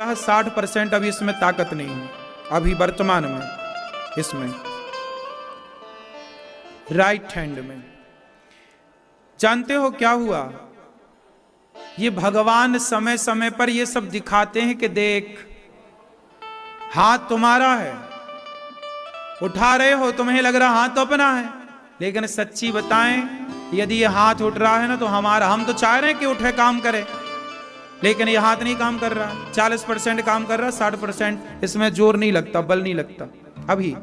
60% अभी इसमें ताकत नहीं है, अभी वर्तमान में इसमें राइट हैंड में। जानते हो क्या हुआ? ये भगवान समय समय पर ये सब दिखाते हैं कि देख, हाथ तुम्हारा है, उठा रहे हो, तुम्हें लग रहा हाथ तो अपना है, लेकिन सच्ची बताएं, यदि ये हाथ उठ रहा है ना तो हमारा, हम तो चाह रहे हैं कि उठे काम करे, लेकिन ये हाथ नहीं काम कर रहा है। 40% काम कर रहा है, 60% इसमें जोर नहीं लगता, बल नहीं लगता। अभी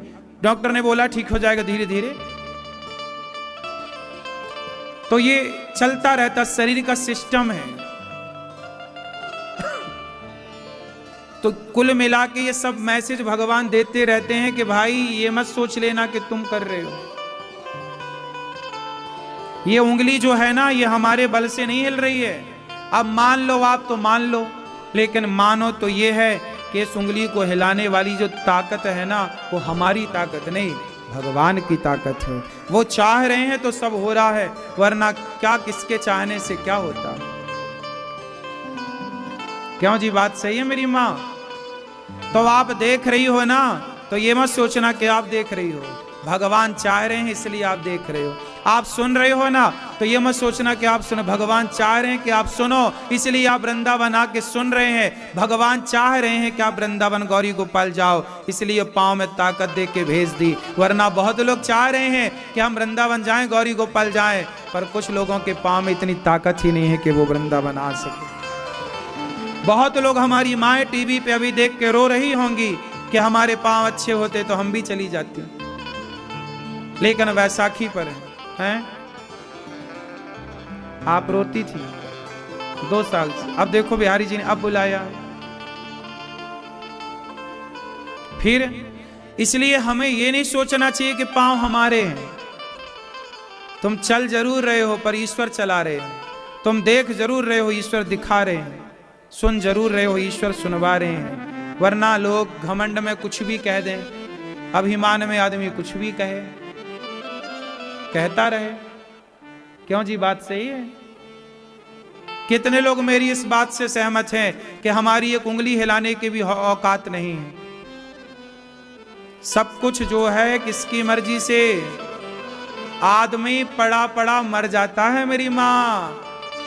डॉक्टर ने बोला ठीक हो जाएगा धीरे धीरे। तो ये चलता रहता, शरीर का सिस्टम है। तो कुल मिला के ये सब मैसेज भगवान देते रहते हैं कि भाई ये मत सोच लेना कि तुम कर रहे हो। ये उंगली जो है ना, ये हमारे बल से नहीं हिल रही है। अब मान लो आप तो मान लो, लेकिन मानो तो ये है कि इस उंगली को हिलाने वाली जो ताकत है ना, वो हमारी ताकत नहीं, भगवान की ताकत है। वो चाह रहे हैं तो सब हो रहा है, वरना क्या, किसके चाहने से क्या होता है? क्यों जी, बात सही है मेरी माँ? तो आप देख रही हो ना, तो ये मत सोचना कि आप देख रही हो, भगवान चाह रहे हैं इसलिए आप देख रहे हो। आप सुन रहे हो ना, तो ये मत सोचना कि आप सुनो, भगवान चाह रहे हैं कि आप सुनो, इसलिए आप वृंदावन आके सुन रहे हैं। भगवान चाह रहे हैं कि आप वृंदावन गौरी गोपाल जाओ, इसलिए पांव में ताकत दे के भेज दी। वरना बहुत लोग चाह रहे हैं कि हम वृंदावन जाएं, गौरी गोपाल जाएं, पर कुछ लोगों के पांव में इतनी ताकत ही नहीं है कि वो वृंदावन आ सके। बहुत लोग, हमारी माएँ टीवी पे अभी देख के रो रही होंगी कि हमारे पांव अच्छे होते तो हम भी चली जाती, लेकिन वैसाखी पर हैं आप रोती थी 2 साल से। अब देखो बिहारी जी ने अब बुलाया फिर। इसलिए हमें ये नहीं सोचना चाहिए कि पांव हमारे हैं। तुम चल जरूर रहे हो पर ईश्वर चला रहे हैं, तुम देख जरूर रहे हो ईश्वर दिखा रहे हैं, सुन जरूर रहे हो ईश्वर सुनवा रहे हैं। वरना लोग घमंड में कुछ भी कह दें, अभिमान में आदमी कुछ भी कहे, कहता रहे। क्यों जी, बात सही है? कितने लोग मेरी इस बात से सहमत हैं कि हमारी एक उंगली हिलाने की भी औकात नहीं है। सब कुछ जो है किसकी मर्जी से। आदमी पड़ा पड़ा मर जाता है मेरी माँ,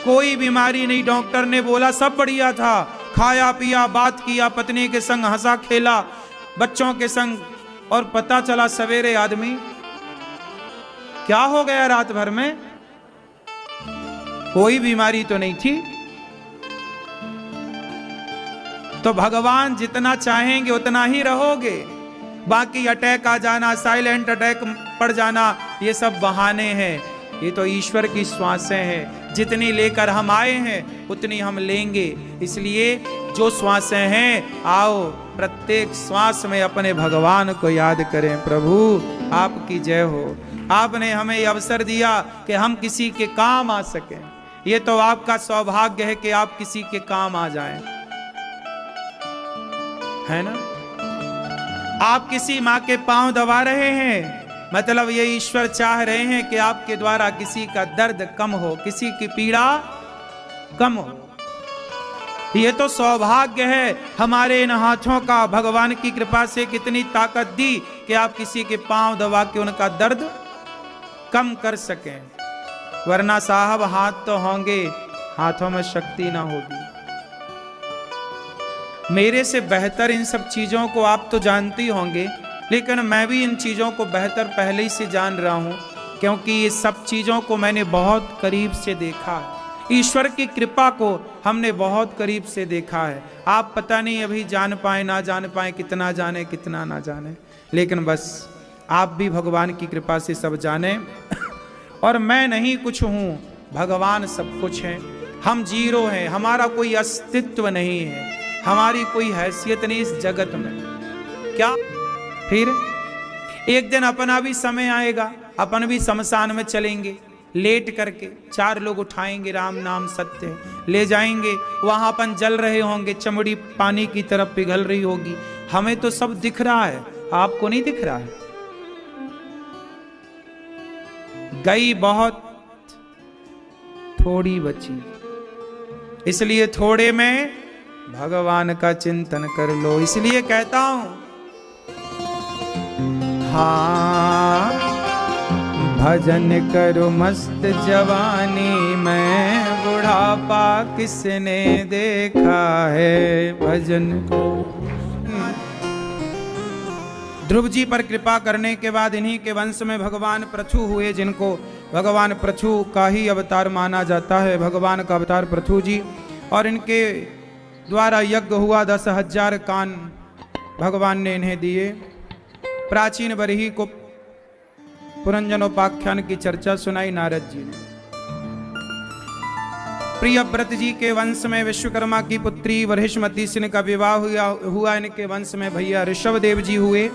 कोई बीमारी नहीं। डॉक्टर ने बोला सब बढ़िया था, खाया पिया, बात किया, पत्नी के संग हंसा खेला, बच्चों के संग, और पता चला सवेरे आदमी क्या हो गया रात भर में? कोई बीमारी तो नहीं थी। तो भगवान जितना चाहेंगे उतना ही रहोगे। बाकी अटैक आ जाना, साइलेंट अटैक पड़ जाना, ये सब बहाने हैं। ये तो ईश्वर की श्वासें हैं, जितनी लेकर हम आए हैं उतनी हम लेंगे। इसलिए जो श्वासें हैं, आओ प्रत्येक श्वास में अपने भगवान को याद करें। प्रभु आपकी जय हो। आपने हमें अवसर दिया कि हम किसी के काम आ सकें। ये तो आपका सौभाग्य है कि आप किसी के काम आ जाएं, है ना? आप किसी माँ के पांव दबा रहे हैं, मतलब ये ईश्वर चाह रहे हैं कि आपके द्वारा किसी का दर्द कम हो, किसी की पीड़ा कम हो। ये तो सौभाग्य है हमारे इन हाथों का। भगवान की कृपा से कितनी ताकत दी कि आप किसी के पांव दबा के उनका दर्द कम कर सकें। वरना साहब हाथ तो होंगे, हाथों में शक्ति ना होगी। मेरे से बेहतर इन सब चीजों को आप तो जानते ही होंगे, लेकिन मैं भी इन चीजों को बेहतर पहले ही से जान रहा हूं, क्योंकि ये सब चीजों को मैंने बहुत करीब से देखा है। ईश्वर की कृपा को हमने बहुत करीब से देखा है। आप पता नहीं अभी जान पाए ना जान पाए, कितना जाने कितना ना जाने, लेकिन बस आप भी भगवान की कृपा से सब जाने। और मैं नहीं कुछ हूं, भगवान सब कुछ है। हम जीरो हैं, हमारा कोई अस्तित्व नहीं है, हमारी कोई हैसियत नहीं इस जगत में। क्या फिर एक दिन अपना भी समय आएगा, अपन भी शमशान में चलेंगे, लेट करके 4 लोग उठाएंगे, राम नाम सत्य है, ले जाएंगे। वहां अपन जल रहे होंगे, चमड़ी पानी की तरफ पिघल रही होगी। हमें तो सब दिख रहा है, आपको नहीं दिख रहा है। गई बहुत, थोड़ी बची, इसलिए थोड़े में भगवान का चिंतन कर लो। इसलिए कहता हूं, हाँ भजन करो मस्त जवानी में, बुढ़ापा किसने देखा है। भजन को ध्रुव जी पर कृपा करने के बाद इन्हीं के वंश में भगवान पृथु हुए, जिनको भगवान पृथु का ही अवतार माना जाता है, भगवान का अवतार पृथु जी। और इनके द्वारा यज्ञ हुआ, 10,000 कान भगवान ने इन्हें दिए। प्राचीन बरही को पुरंजनोपाख्यान की चर्चा सुनाई नारद जी ने। प्रियव्रत जी के वंश में विश्वकर्मा की पुत्री वरिष्ठमती से इनका विवाह हुआ। इनके वंश में भैया ऋषभ देव जी हुए,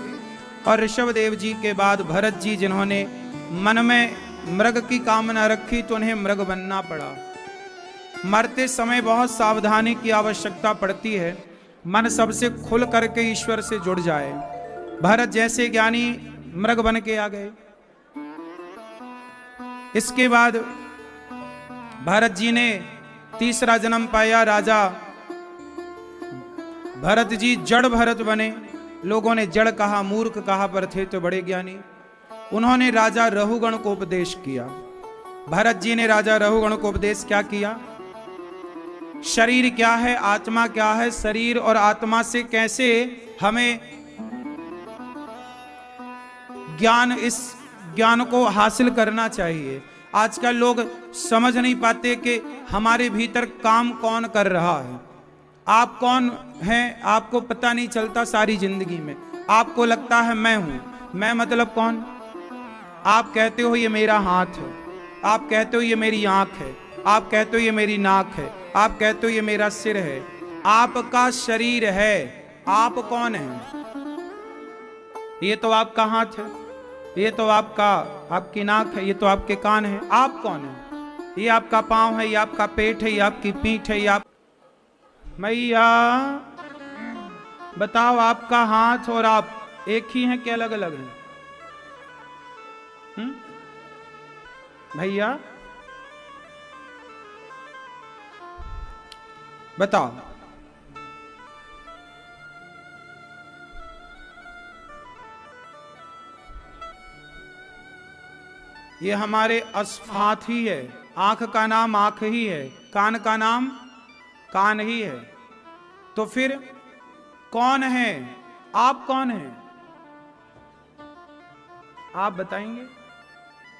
और ऋषभ देव जी के बाद भरत जी, जिन्होंने मन में मृग की कामना रखी तो उन्हें मृग बनना पड़ा। मरते समय बहुत सावधानी की आवश्यकता पड़ती है, मन सबसे खुल करके ईश्वर से जुड़ जाए। भरत जैसे ज्ञानी मृग बन के आ गए। इसके बाद भरत जी ने तीसरा जन्म पाया, राजा भरत जी जड़ भरत बने। लोगों ने जड़ कहा, मूर्ख कहा, पर थे तो बड़े ज्ञानी। उन्होंने राजा रहुगण को उपदेश किया। भरत जी ने राजा रहुगण को उपदेश क्या किया? शरीर क्या है, आत्मा क्या है, शरीर और आत्मा से कैसे हमें ज्ञान, इस ज्ञान को हासिल करना चाहिए। आजकल लोग समझ नहीं पाते कि हमारे भीतर काम कौन कर रहा है। आप कौन हैं आपको पता नहीं चलता सारी जिंदगी में। आपको लगता है मैं हूं, मैं मतलब कौन? आप कहते हो ये मेरा हाथ है, आप कहते हो ये मेरी आंख है, आप कहते हो ये मेरी नाक है, आप कहते हो ये मेरा सिर है। आपका शरीर है, आप कौन है? ये तो आपका हाथ है, ये तो आपकी नाक है, ये तो आपके कान है। आप कौन है? ये आपका पांव है, ये आपका पेट है, ये आपकी पीठ है, ये आप। मैया बताओ, आपका हाथ और आप एक ही हैं कि अलग अलग हैं? भैया बताओ। ये हमारे हाथ ही है। आंख का नाम आंख ही है, कान का नाम कान ही है। तो फिर कौन है? आप कौन है? आप बताएंगे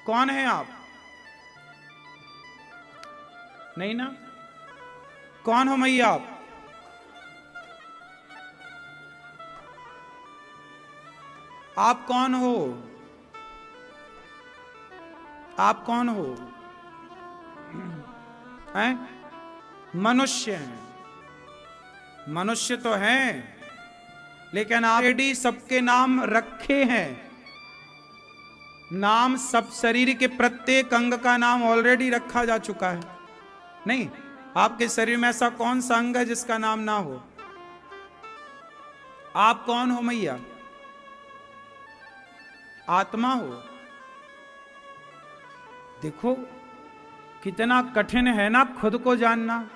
कौन है आप? नहीं ना? कौन हो मैया आप? आप कौन हो? आप कौन हो? हैं? मनुष्य हैं। मनुष्य तो हैं, लेकिन ऑलरेडी सबके नाम रखे हैं। नाम सब, शरीर के प्रत्येक अंग का नाम ऑलरेडी रखा जा चुका है। नहीं, आपके शरीर में ऐसा कौन सा अंग है जिसका नाम ना हो? आप कौन हो मैया? आत्मा हो। देखो कितना कठिन है ना खुद को जानना।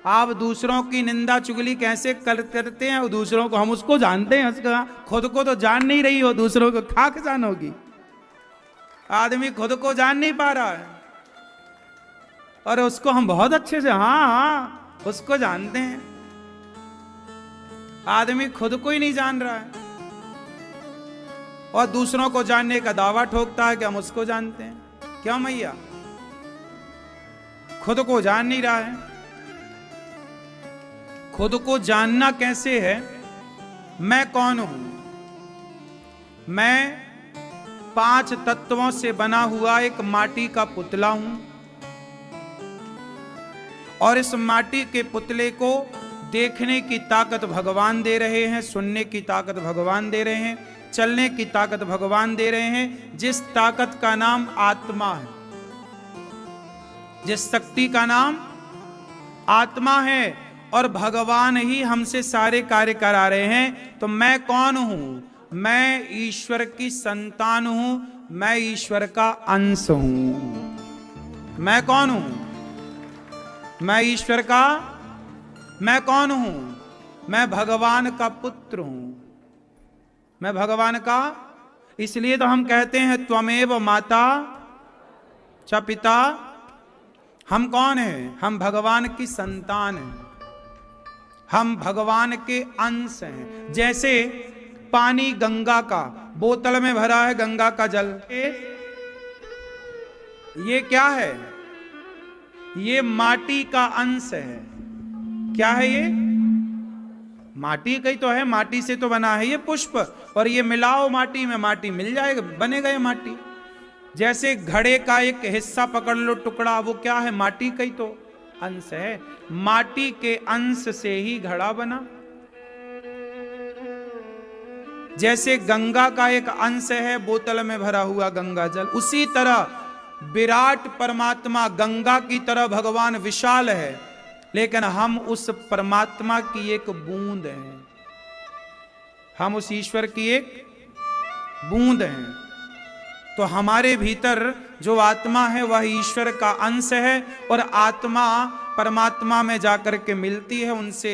आप दूसरों की निंदा चुगली कैसे करते हैं, दूसरों को हम उसको जानते हैं, उसका खुद को तो जान नहीं रही हो, दूसरों को खाक जानोगी। आदमी खुद को जान नहीं पा रहा है और उसको हम बहुत अच्छे से हाँ उसको जानते हैं। आदमी खुद को ही नहीं जान रहा है और दूसरों को जानने का दावा ठोकता है कि हम उसको जानते हैं। क्यों मैया? खुद को जान नहीं रहा है। खुद को जानना कैसे है? मैं कौन हूं? मैं 5 तत्वों से बना हुआ एक माटी का पुतला हूं, और इस माटी के पुतले को देखने की ताकत भगवान दे रहे हैं, सुनने की ताकत भगवान दे रहे हैं, चलने की ताकत भगवान दे रहे हैं। जिस ताकत का नाम आत्मा है, जिस शक्ति का नाम आत्मा है, और भगवान ही हमसे सारे कार्य करा रहे हैं। तो मैं कौन हूं? मैं ईश्वर की संतान हूं, मैं ईश्वर का अंश हूं। मैं कौन हूं? मैं ईश्वर का मैं कौन हूं? मैं भगवान का पुत्र हूं। मैं भगवान का, इसलिए तो हम कहते हैं त्वमेव माता च पिता। हम कौन हैं? हम भगवान की संतान हैं, हम भगवान के अंश हैं। जैसे पानी गंगा का, बोतल में भरा है गंगा का जल, ये क्या है? ये माटी का अंश है। क्या है ये? माटी का ही तो है, माटी से तो बना है ये पुष्प। और ये मिलाओ माटी में, माटी मिल जाएगा, बनेगा ये माटी। जैसे घड़े का एक हिस्सा पकड़ लो टुकड़ा, वो क्या है? माटी का ही तो अंश है। माटी के अंश से ही घड़ा बना। जैसे गंगा का एक अंश है बोतल में भरा हुआ गंगा जल, उसी तरह विराट परमात्मा गंगा की तरह भगवान विशाल है, लेकिन हम उस परमात्मा की एक बूंद हैं। हम उस ईश्वर की एक बूंद हैं। तो हमारे भीतर जो आत्मा है वह ईश्वर का अंश है, और आत्मा परमात्मा में जाकर के मिलती है उनसे।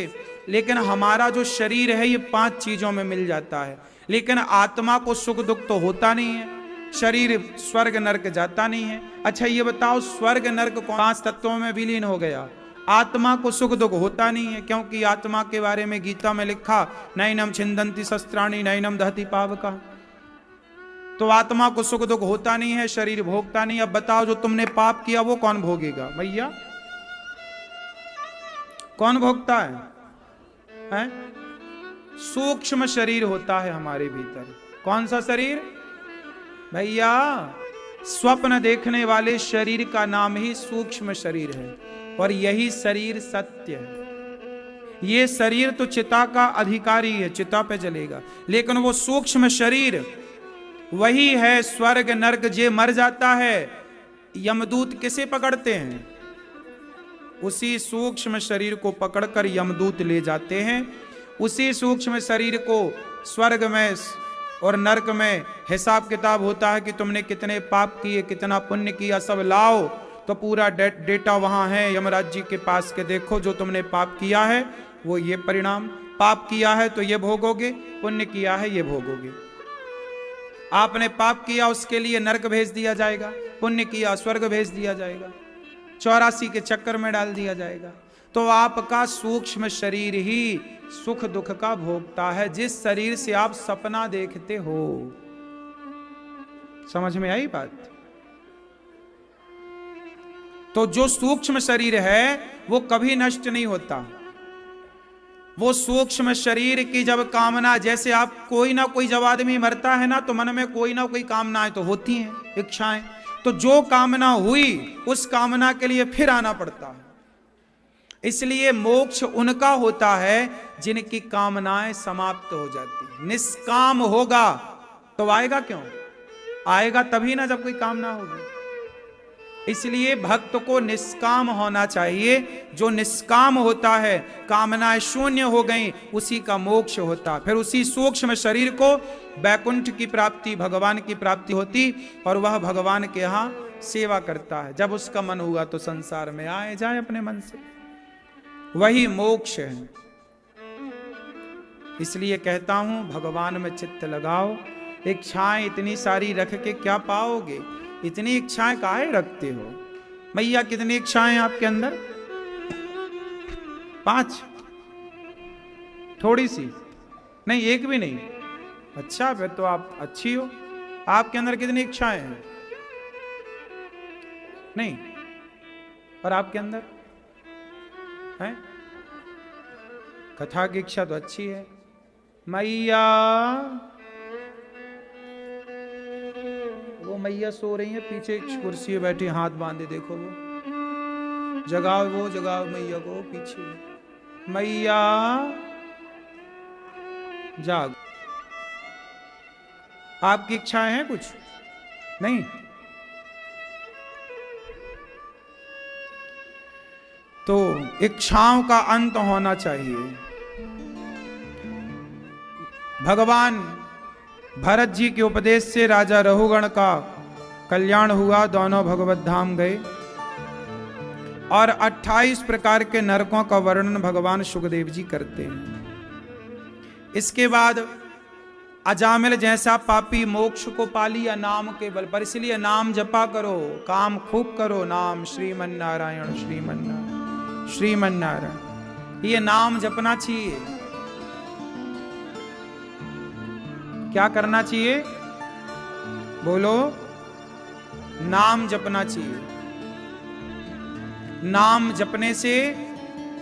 लेकिन हमारा जो शरीर है ये 5 चीजों में मिल जाता है, लेकिन आत्मा को सुख दुख तो होता नहीं है। शरीर स्वर्ग नरक जाता नहीं है। अच्छा ये बताओ, स्वर्ग नरक 5 तत्वों में विलीन हो गया, आत्मा को सुख दुख होता नहीं है, क्योंकि आत्मा के बारे में गीता में लिखा नैनम छिंदंती शस्त्राणि नैनम दहति पावका। तो आत्मा को सुख दुख होता नहीं है, शरीर भोगता नहीं। अब बताओ जो तुमने पाप किया वो कौन भोगेगा? भैया कौन भोगता है? सूक्ष्म शरीर होता है हमारे भीतर। कौन सा शरीर? भैया स्वप्न देखने वाले शरीर का नाम ही सूक्ष्म शरीर है, और यही शरीर सत्य है। ये शरीर तो चिता का अधिकारी है, चिता पे जलेगा, लेकिन वो सूक्ष्म शरीर वही है स्वर्ग नरक। जे मर जाता है, यमदूत किसे पकड़ते हैं? उसी सूक्ष्म शरीर को पकड़कर यमदूत ले जाते हैं। उसी सूक्ष्म शरीर को स्वर्ग में और नरक में हिसाब किताब होता है कि तुमने कितने पाप किए, कितना पुण्य किया, सब लाओ। तो पूरा डेटा वहां है यमराज जी के पास के, देखो जो तुमने पाप किया है वो ये परिणाम, पाप किया है तो ये भोगोगे, पुण्य किया है ये भोगोगे। आपने पाप किया उसके लिए नरक भेज दिया जाएगा, पुण्य किया स्वर्ग भेज दिया जाएगा, 84 के चक्कर में डाल दिया जाएगा। तो आपका सूक्ष्म शरीर ही सुख दुख का भोगता है, जिस शरीर से आप सपना देखते हो। समझ में आई बात? तो जो सूक्ष्म शरीर है वो कभी नष्ट नहीं होता। वो सूक्ष्म शरीर की जब कामना, जैसे आप कोई ना कोई, जब आदमी मरता है ना तो मन में कोई ना कोई कामनाएं तो होती हैं, इच्छाएं। तो जो कामना हुई उस कामना के लिए फिर आना पड़ता है। इसलिए मोक्ष उनका होता है जिनकी कामनाएं समाप्त हो जाती हैं। निष्काम होगा तो आएगा क्यों? आएगा तभी ना जब कोई कामना होगी। इसलिए भक्त को निष्काम होना चाहिए। जो निष्काम होता है, कामनाएं शून्य हो गई, उसी का मोक्ष होता। फिर उसी सूक्ष्म शरीर को वैकुंठ की प्राप्ति, भगवान की प्राप्ति होती, और वह भगवान के यहाँ सेवा करता है। जब उसका मन हुआ तो संसार में आए जाए अपने मन से, वही मोक्ष है। इसलिए कहता हूं भगवान में चित्त लगाओ। इच्छाएं इतनी सारी रख के क्या पाओगे? इतनी इच्छाएं काहे रखते हो? भैया कितनी इच्छाएं आपके अंदर? 5? थोड़ी सी नहीं, एक भी नहीं? अच्छा फिर तो आप अच्छी हो। आपके अंदर कितनी इच्छाएं हैं? नहीं। और आपके अंदर है? कथा की इच्छा तो अच्छी है। मैया, वो मैया सो रही है पीछे कुर्सी पे बैठी, हाथ बांधे, देखो वो जगाओ, वो जगाओ मैया को पीछे। मैया जाग। आपकी इच्छाएं हैं कुछ? नहीं। तो इच्छाओं का अंत होना चाहिए। भगवान भरत जी के उपदेश से राजा रहुगण का कल्याण हुआ, दोनों भगवत धाम गए। और 28 प्रकार के नरकों का वर्णन भगवान सुखदेव जी करते हैं। इसके बाद अजामिल जैसा पापी मोक्ष को पा लिया नाम के बल पर, इसलिए नाम जपा करो, काम खूब करो, नाम श्रीमन नारायण श्रीमन नारायण श्रीमन नारायण, ये नाम जपना चाहिए। क्या करना चाहिए? बोलो, नाम जपना चाहिए। नाम जपने से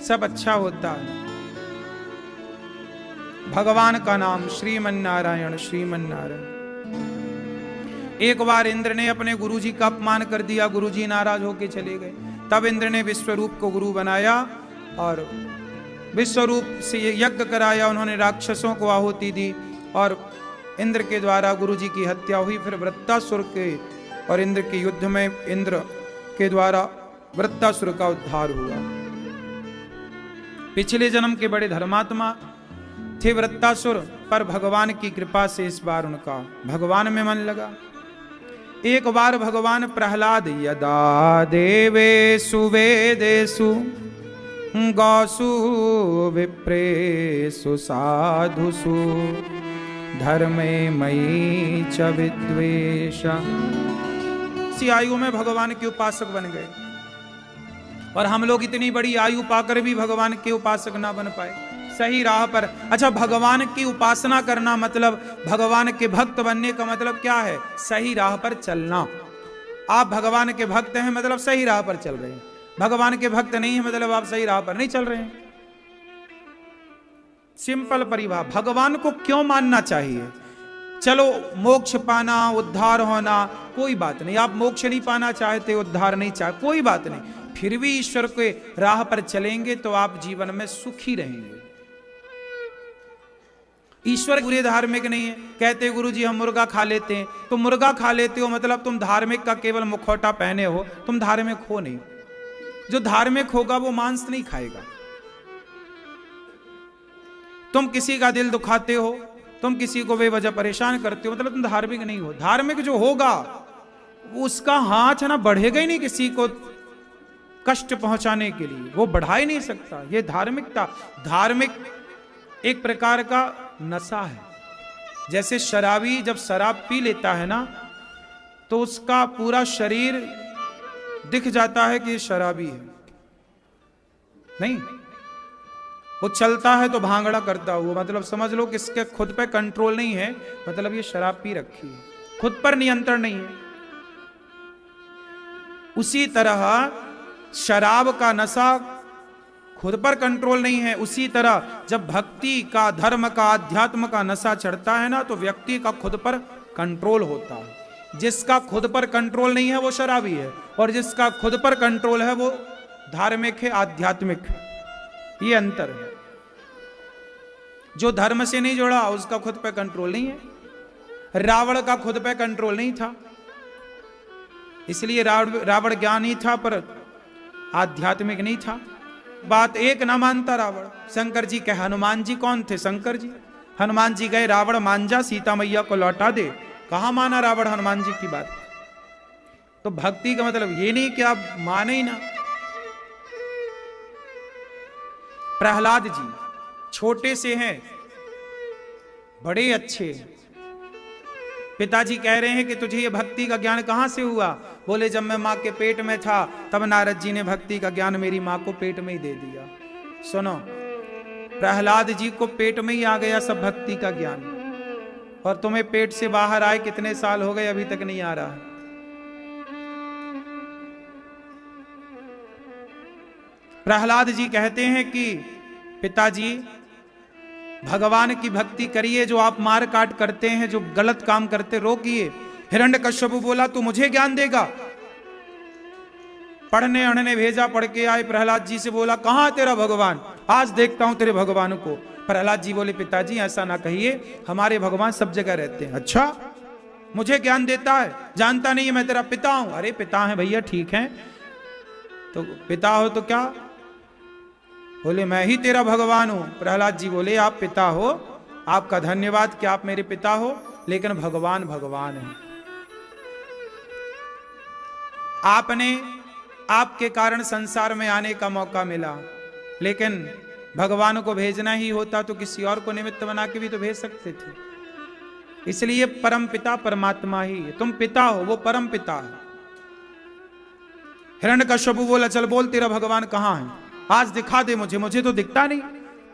सब अच्छा होता है। भगवान का नाम श्रीमन नारायण श्रीमन नारायण। एक बार इंद्र ने अपने गुरुजी का अपमान कर दिया, गुरुजी नाराज होकर चले गए। तब इंद्र ने विश्वरूप को गुरु बनाया और विश्वरूप से यज्ञ कराया। उन्होंने राक्षसों को आहुति दी और इंद्र के द्वारा गुरुजी की हत्या हुई। फिर वृत्तासुर के और इंद्र के युद्ध में इंद्र के द्वारा वृत्तासुर का उद्धार हुआ। पिछले जन्म के बड़े धर्मात्मा थे वृत्तासुर, पर भगवान की कृपा से इस बार उनका भगवान में मन लगा। एक बार भगवान प्रहलाद यदा देवेषु वेदेषु गौसु विप्रेषु साधुषु धर्मे मयि च विद्वेष, इसी आयु में भगवान के उपासक बन गए। और हम लोग इतनी बड़ी आयु पाकर भी भगवान के उपासक ना बन पाए, सही राह पर। अच्छा, भगवान की उपासना करना मतलब, भगवान के भक्त बनने का मतलब क्या है? सही राह पर चलना। आप भगवान के भक्त हैं मतलब सही राह पर चल रहे हैं। भगवान के भक्त नहीं है मतलब आप सही राह पर नहीं चल रहे हैं। सिंपल परिभाषा। भगवान को क्यों मानना चाहिए? चलो, मोक्ष पाना, उद्धार होना, कोई बात नहीं। आप मोक्ष नहीं पाना चाहते, उद्धार नहीं चाहते, कोई बात नहीं। फिर भी ईश्वर के राह पर चलेंगे तो आप जीवन में सुखी रहेंगे। ईश्वर बुरे धार्मिक नहीं है। कहते गुरुजी हम मुर्गा खा लेते हैं, तो मुर्गा खा लेते हो मतलब तुम धार्मिक का केवल मुखौटा पहने हो, तुम धार्मिक हो नहीं। जो धार्मिक होगा वो मांस नहीं खाएगा। तुम किसी का दिल दुखाते हो, तुम किसी को बेवजह परेशान करते हो, मतलब तुम धार्मिक नहीं हो। धार्मिक जो होगा उसका हाथ है ना बढ़ेगा ही नहीं किसी को कष्ट पहुंचाने के लिए, वो बढ़ा ही नहीं सकता। ये धार्मिकता। धार्मिक एक प्रकार का नशा है। जैसे शराबी जब शराब पी लेता है ना तो उसका पूरा शरीर दिख जाता है कि ये शराबी है। नहीं, वो चलता है तो भांगड़ा करता हुआ, मतलब समझ लो कि इसके खुद पे कंट्रोल नहीं है, मतलब ये शराब पी रखी है, खुद पर नियंत्रण नहीं है। उसी तरह शराब का नशा खुद पर कंट्रोल नहीं है। उसी तरह जब भक्ति का, धर्म का, अध्यात्म का नशा चढ़ता है ना तो व्यक्ति का खुद पर कंट्रोल होता है। जिसका खुद पर कंट्रोल नहीं है वो शराबी है, और जिसका खुद पर कंट्रोल है वो धार्मिक है, आध्यात्मिक है। ये अंतर है। जो धर्म से नहीं जुड़ा उसका खुद पे कंट्रोल नहीं है। रावण का खुद पे कंट्रोल नहीं था, इसलिए रावण ज्ञानी था पर आध्यात्मिक नहीं था। बात एक ना मानता रावण। शंकर जी के हनुमान जी कौन थे? शंकर जी। हनुमान जी गए, रावण मान जा, सीता मैया को लौटा दे। कहां माना रावण हनुमान जी की बात? तो भक्ति का मतलब ये नहीं कि आप माने ही ना। प्रहलाद जी छोटे से हैं, बड़े अच्छे। पिताजी कह रहे हैं कि तुझे ये भक्ति का ज्ञान कहां से हुआ? बोले जब मैं मां के पेट में था तब नारद जी ने भक्ति का ज्ञान मेरी मां को पेट में ही दे दिया। सुनो, प्रहलाद जी को पेट में ही आ गया सब भक्ति का ज्ञान, और तुम्हें पेट से बाहर आए कितने साल हो गए अभी तक नहीं आ रहा है। प्रहलाद जी कहते हैं कि पिताजी भगवान की भक्ति करिए, जो आप मार काट करते हैं, जो गलत काम करते रोकिए। हिरण्यकश्यप बोला तू मुझे ज्ञान देगा? पढ़ने अढ़ने भेजा, पढ़ के आए। प्रहलाद जी से बोला कहां तेरा भगवान, आज देखता हूं तेरे भगवान को। प्रहलाद जी बोले पिताजी ऐसा ना कहिए, हमारे भगवान सब जगह रहते हैं। अच्छा, मुझे ज्ञान देता है, जानता नहीं है मैं तेरा पिता हूं? अरे पिता है भैया, ठीक है, तो पिता हो तो क्या? बोले मैं ही तेरा भगवान हूं। प्रहलाद जी बोले आप पिता हो, आपका धन्यवाद कि आप मेरे पिता हो, लेकिन भगवान भगवान है। आपने आपके कारण संसार में आने का मौका मिला, लेकिन भगवान को भेजना ही होता तो किसी और को निमित्त बना के भी तो भेज सकते थे। इसलिए परम पिता परमात्मा ही है। तुम पिता हो, वो परम पिता है। हिरण्यकश्यप बोला, चल बोल तेरा भगवान कहाँ है, आज दिखा दे मुझे, मुझे तो दिखता नहीं।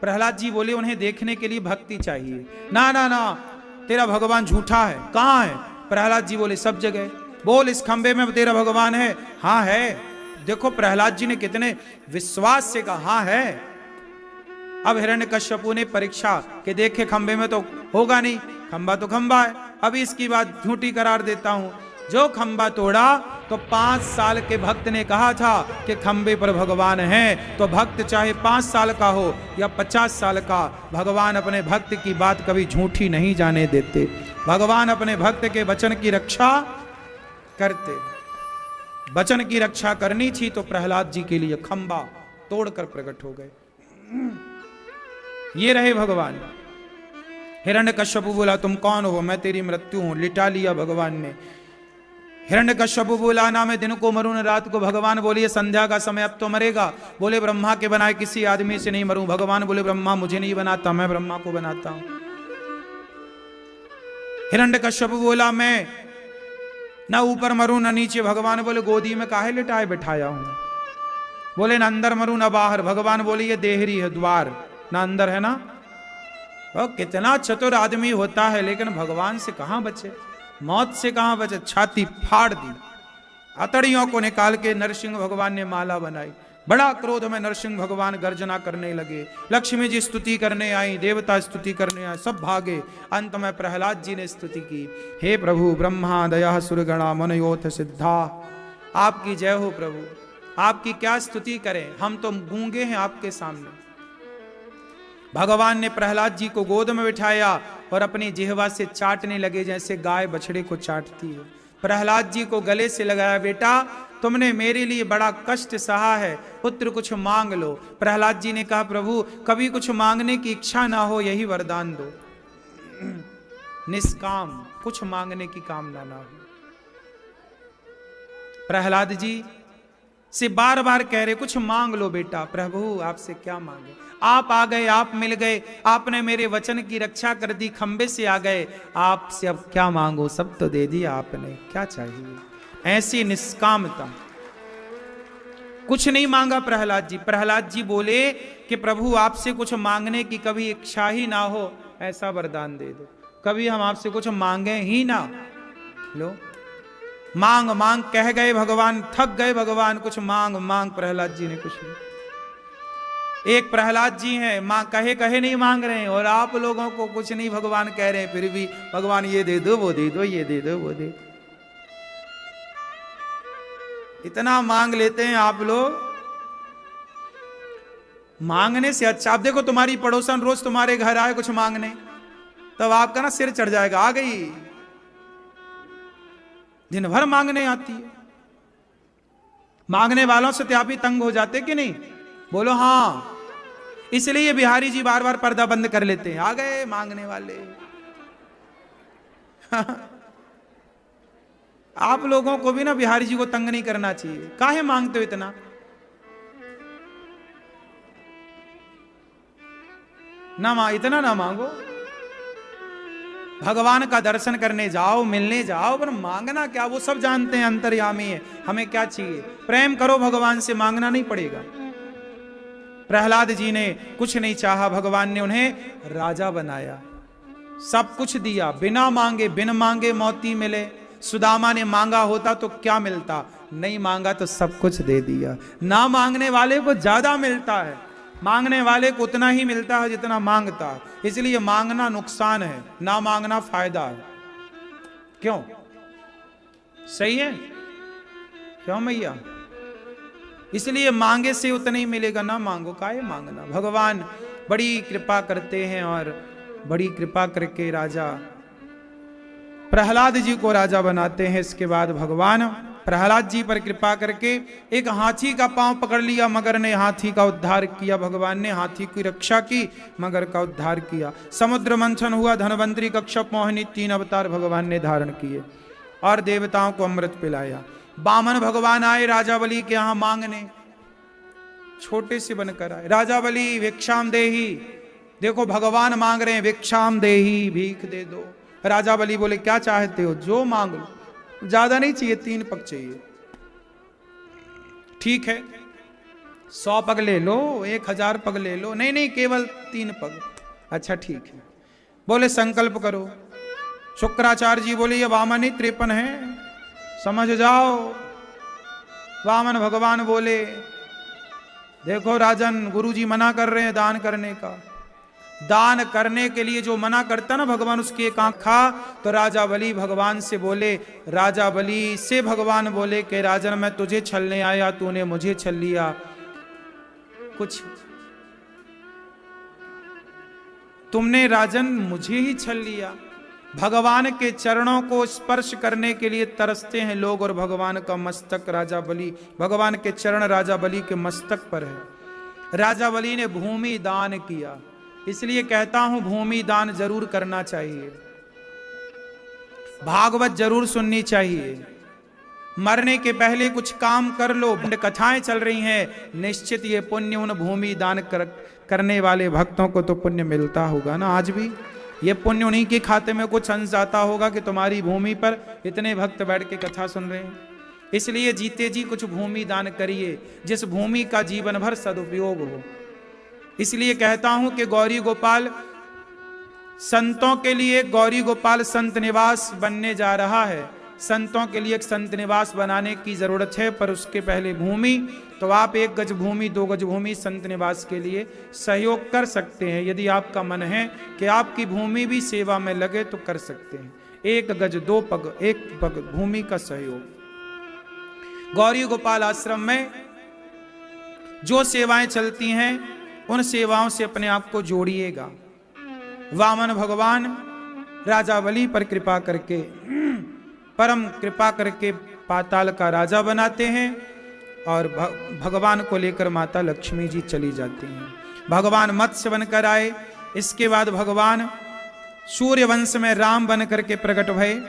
प्रहलाद जी बोले, उन्हें देखने के लिए भक्ति चाहिए। ना ना ना, तेरा भगवान झूठा है, कहाँ है? प्रहलाद जी बोले, सब जगह। बोल, इस खंबे में तेरा भगवान है? हाँ है। देखो प्रहलाद जी ने कितने विश्वास से कहा, हाँ है। अब हिरण्यकश्यपु ने परीक्षा कि देखे खंबे में तो होगा नहीं, खंबा तो खंबा है, अभी इसकी बात झूठी करार देता हूं। जो खंबा तोड़ा तो 5 साल के भक्त ने कहा था कि खंबे पर भगवान है, तो भक्त चाहे 5 साल का हो या 50 साल का, भगवान अपने भक्त की बात कभी झूठी नहीं जाने देते। भगवान अपने भक्त के वचन की रक्षा करते। वचन की रक्षा करनी थी तो प्रहलाद जी के लिए खंबा तोड़कर प्रकट हो गए। ये रहे भगवान। हिरण्यकश्यप बोला, तुम कौन हो? मैं तेरी मृत्यु हूं। लिटा लिया भगवान ने। हिरण्यकश्यप बोला, ना मैं दिन को मरूं न रात को। भगवान बोलिए, संध्या का समय, अब तो मरेगा। बोले, ब्रह्मा के बनाए किसी आदमी से नहीं मरूं। भगवान बोले, ब्रह्मा मुझे नहीं बनाता, मैं ब्रह्मा को बनाता हूं। हिरण्यकश्यप बोला, मैं ना ऊपर मरूं न नीचे। भगवान बोले, गोदी में काहे लिटाए बिठाया हूं? बोले, न अंदर मरूं न बाहर। भगवान बोले, ये देहरी है, द्वार ना अंदर है ना। और कितना चतुर आदमी होता है, लेकिन भगवान से कहां बचे, मौत से कहां बचे। छाती फाड़ दी, अतड़ियों को निकाल के नरसिंह भगवान ने माला बनाई। बड़ा क्रोध में नरसिंह भगवान गर्जना करने लगे। लक्ष्मी जी स्तुति करने आई, देवता स्तुति करने आए, सब भागे। अंत में प्रहलाद जी ने स्तुति की, हे प्रभु ब्रह्मा दया सुरगणा मनयोथ सिद्धा, आपकी जय हो प्रभु, आपकी क्या स्तुति करें, हम तो गूंगे हैं आपके सामने। भगवान ने प्रहलाद जी को गोद में बिठाया और अपनी जिह्वा से चाटने लगे जैसे गाय बछड़े को चाटती है। प्रहलाद जी को गले से लगाया, बेटा तुमने मेरे लिए बड़ा कष्ट सहा है, पुत्र कुछ मांग लो। प्रहलाद जी ने कहा, प्रभु कभी कुछ मांगने की इच्छा ना हो, यही वरदान दो। निष्काम, कुछ मांगने की कामना ना हो। प्रहलाद जी से बार बार कह रहे, कुछ मांग लो बेटा। प्रभु आपसे क्या मांगे, आप आ गए, आप मिल गए, आपने मेरे वचन की रक्षा कर दी, खंबे से आ गए, आपसे अब क्या मांगो, सब तो दे दिया आपने, क्या चाहिए। ऐसी निष्कामता, कुछ नहीं मांगा प्रहलाद जी। प्रहलाद जी बोले कि प्रभु आपसे कुछ मांगने की कभी इच्छा ही ना हो, ऐसा वरदान दे दो, कभी हम आपसे कुछ मांगे ही ना। लो, मांग मांग कह गए भगवान, थक गए भगवान, कुछ मांग मांग, प्रहलाद जी ने कुछ नहीं। एक प्रहलाद जी हैं, मां कहे कहे नहीं मांग रहे हैं, और आप लोगों को कुछ नहीं भगवान कह रहे हैं, फिर भी भगवान ये दे दो वो दे दो, ये दे दो वो दे दो। इतना मांग लेते हैं आप लोग। मांगने से अच्छा, आप देखो तुम्हारी पड़ोसन रोज तुम्हारे घर आए कुछ मांगने, तब आपका ना सिर चढ़ जाएगा, आ गई, दिन भर मांगने आती है। मांगने वालों से आप ही तंग हो जाते कि नहीं? बोलो हाँ। इसलिए बिहारी जी बार बार पर्दा बंद कर लेते हैं, आ गए मांगने वाले। आप लोगों को भी ना बिहारी जी को तंग नहीं करना चाहिए। काहे मांगते हो इतना? इतना ना मांगो। भगवान का दर्शन करने जाओ, मिलने जाओ, पर मांगना क्या, वो सब जानते हैं अंतर्यामी है, हमें क्या चाहिए। प्रेम करो भगवान से, मांगना नहीं पड़ेगा। प्रहलाद जी ने कुछ नहीं चाहा, भगवान ने उन्हें राजा बनाया, सब कुछ दिया, बिना मांगे, बिन मांगे मोती मिले। सुदामा ने मांगा होता तो क्या मिलता, नहीं मांगा तो सब कुछ दे दिया। ना मांगने वाले को ज्यादा मिलता है, मांगने वाले को उतना ही मिलता है जितना मांगता है। इसलिए मांगना नुकसान है, ना मांगना फायदा है। क्यों? सही है क्यों मैया? इसलिए मांगे से उतना ही मिलेगा, ना मांगो, काहे मांगना। भगवान बड़ी कृपा करते हैं, और बड़ी कृपा करके राजा प्रहलाद जी को राजा बनाते हैं। इसके बाद भगवान प्रहलाद जी पर कृपा करके एक हाथी का पांव पकड़ लिया, मगर ने हाथी का उद्धार किया। भगवान ने हाथी की रक्षा की, मगर का उद्धार किया। समुद्र मंथन हुआ, धनवंतरी, कश्यप, मोहिनी, 3 अवतार भगवान ने धारण किए और देवताओं को अमृत पिलाया। वामन भगवान आए राजा बलि के यहां मांगने, छोटे से बनकर आए। राजा बलि भिक्षाम देही, देखो भगवान मांग रहे हैं, भिक्षाम देही, भीख दे दो। राजा बलि बोले क्या चाहते हो, जो मांग लो, ज्यादा नहीं चाहिए, 3 पग चाहिए। ठीक है, 100 पग ले लो, 1000 पग ले लो, नहीं नहीं केवल 3 पग। अच्छा ठीक है, बोले संकल्प करो। शुक्राचार्य जी बोले ये वामन ही 53 है, समझ जाओ। वामन भगवान बोले देखो राजन, गुरुजी मना कर रहे हैं दान करने का। दान करने के लिए जो मना करता ना भगवान, उसकी एक आंख खा। तो राजा बलि भगवान से बोले, राजा बलि से भगवान बोले कि राजन मैं तुझे छलने आया, तूने मुझे छल लिया। कुछ तुमने राजन मुझे ही छल लिया। भगवान के चरणों को स्पर्श करने के लिए तरसते हैं लोग, और भगवान का मस्तक राजा बलि, भगवान के चरण राजा बलि के मस्तक पर है। राजा बलि ने भूमि दान किया, इसलिए कहता हूं भूमि दान जरूर करना चाहिए, भागवत जरूर सुननी चाहिए। मरने के पहले कुछ काम कर लो, कथाएं चल रही हैं, निश्चित ये पुण्य उन भूमि दान करने वाले भक्तों को तो पुण्य मिलता होगा ना। आज भी ये पुण्य उन्हीं के खाते में कुछ अंश आता होगा कि तुम्हारी भूमि पर इतने भक्त बैठ के कथा सुन रहे हैं। इसलिए जीते जी कुछ भूमि दान करिए, जिस भूमि का जीवन भर सदुपयोग हो। इसलिए कहता हूं कि गौरी गोपाल संतों के लिए, गौरी गोपाल संत निवास बनने जा रहा है। संतों के लिए एक संत निवास बनाने की जरूरत है, पर उसके पहले भूमि, तो आप 1 गज भूमि 2 गज भूमि संत निवास के लिए सहयोग कर सकते हैं। यदि आपका मन है कि आपकी भूमि भी सेवा में लगे तो कर सकते हैं। 1 गज 2 पग 1 पग भूमि का सहयोग। गौरी गोपाल आश्रम में जो सेवाएं चलती हैं उन सेवाओं से अपने आप को जोड़िएगा। वामन भगवान राजा बलि पर कृपा करके, परम कृपा करके पाताल का राजा बनाते हैं, और भगवान को लेकर माता लक्ष्मी जी चली जाती हैं। भगवान मत्स्य बनकर आए, इसके बाद भगवान सूर्य वंश में राम बन करके प्रकट भये।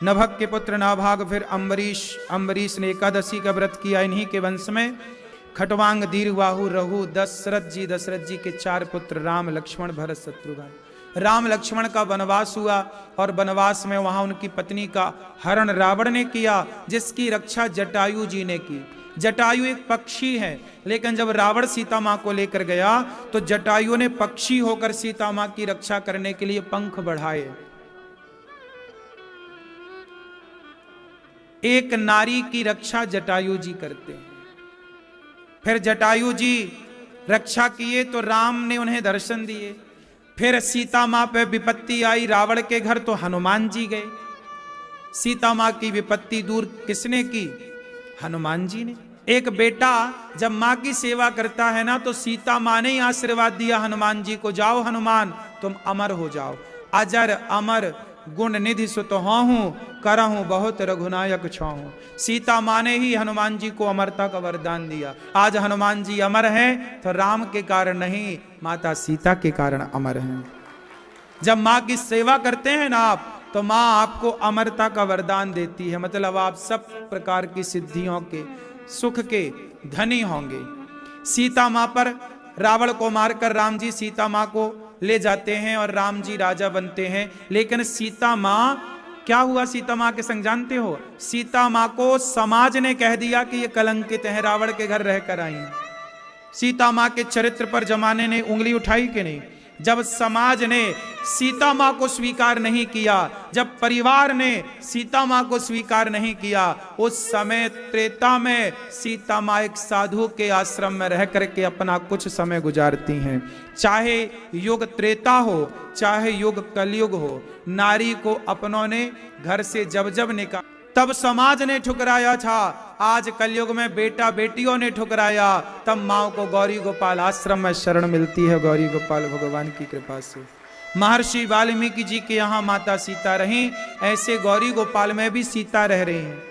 नभक के पुत्र नाभाग, फिर अम्बरीश ने एकादशी का व्रत किया इन्हीं के वंश में। खटवांग, दीर्घबाहु, रहु, दशरथ जी के 4 पुत्र राम, लक्ष्मण, भरत, शत्रुघ्न। राम लक्ष्मण का वनवास हुआ, और वनवास में वहां उनकी पत्नी का हरण रावण ने किया, जिसकी रक्षा जटायु जी ने की। जटायु एक पक्षी है, लेकिन जब रावण सीता मां को लेकर गया तो जटायु ने पक्षी होकर सीता मां की रक्षा करने के लिए पंख बढ़ाए। एक नारी की रक्षा जटायु जी करते हैं। फिर जटायु जी रक्षा किए तो राम ने उन्हें दर्शन दिए। फिर सीता मां पे विपत्ति आई रावण के घर, तो हनुमान जी गए। सीता मां की विपत्ति दूर किसने की? हनुमान जी ने। एक बेटा जब मां की सेवा करता है ना, तो सीता मां ने ही आशीर्वाद दिया हनुमान जी को, जाओ हनुमान तुम अमर हो जाओ। अजर अमर गुण निधि सुत हूं, करहूं बहुत रघुनायक छाहूं। सीता मां ने ही हनुमान जी को अमरता का वरदान दिया। आज हनुमान जी अमर हैं तो राम के कारण नहीं, माता सीता के कारण अमर हैं। जब मां की सेवा करते हैं ना आप, तो मां आपको अमरता का वरदान देती है। मतलब आप सब प्रकार की सिद्धियों के, सुख के धनी होंगे। सीता मां पर रावण को मारकर राम जी सीता मां को ले जाते हैं और राम जी राजा बनते हैं। लेकिन सीता मां, क्या हुआ सीता मां के संग जानते हो? सीता मां को समाज ने कह दिया कि ये कलंकित है, रावण के घर रहकर आई हैं। सीता मां के चरित्र पर जमाने ने उंगली उठाई कि नहीं? जब समाज ने सीता मां को स्वीकार नहीं किया, जब परिवार ने सीता मां को स्वीकार नहीं किया, उस समय त्रेता में सीता मां एक साधु के आश्रम में रह करके अपना कुछ समय गुजारती हैं। चाहे युग त्रेता हो, चाहे युग कलयुग हो, नारी को अपनों ने घर से जब निकाला, तब समाज ने ठुकराया था। आज कलयुग में बेटा बेटियों ने ठुकराया, तब माँ को गौरी गोपाल आश्रम में शरण मिलती है। गौरी गोपाल भगवान की कृपा से महर्षि वाल्मीकि जी के यहाँ माता सीता रहीं, ऐसे गौरी गोपाल में भी सीता रह रही हैं।